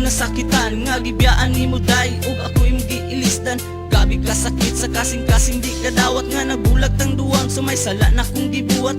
nasakitan nga gibiyaan nimo day ug ako imong giilisdan. Gabi ka sakit sa kasing-kasing di ka dawat nga nabulag tang duwang so may sala na kong gibuhat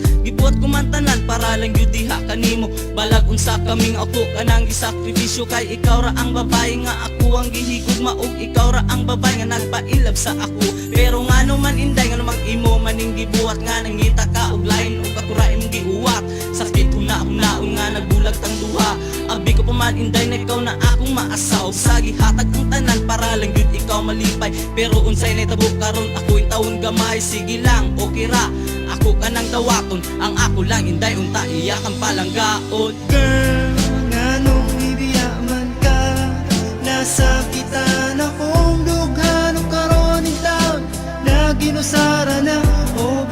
ko man tanan para lang gyud diha kanimo. Balag unsa kaming ako kanang gisakripisyo kay ikaw ra ang babae nga ako ang gihigugma ug ikaw ra ang babae nga nagpailab sa ako. Pero ngano man inday ngano mang imo maning gibuhat nga nangita ka og lain ug ako ra imong giuwat. Sakit huna-hunaon nga nagbulag tang duha. Abi ko pa man inday na ikaw na akong maasaw. Sa gihatag ang tanan para lang gyud ikaw malipay. Pero unsay nahitabo karon ako'y taon gamay. Sige lang, okay ra, ako ka nang dawaton. Ang ako lang inday unta iyak ang palanggaon. Girl, nganong ibiyaman ka? Nasakitan akong dughan o karon in town. Naginusara na, oh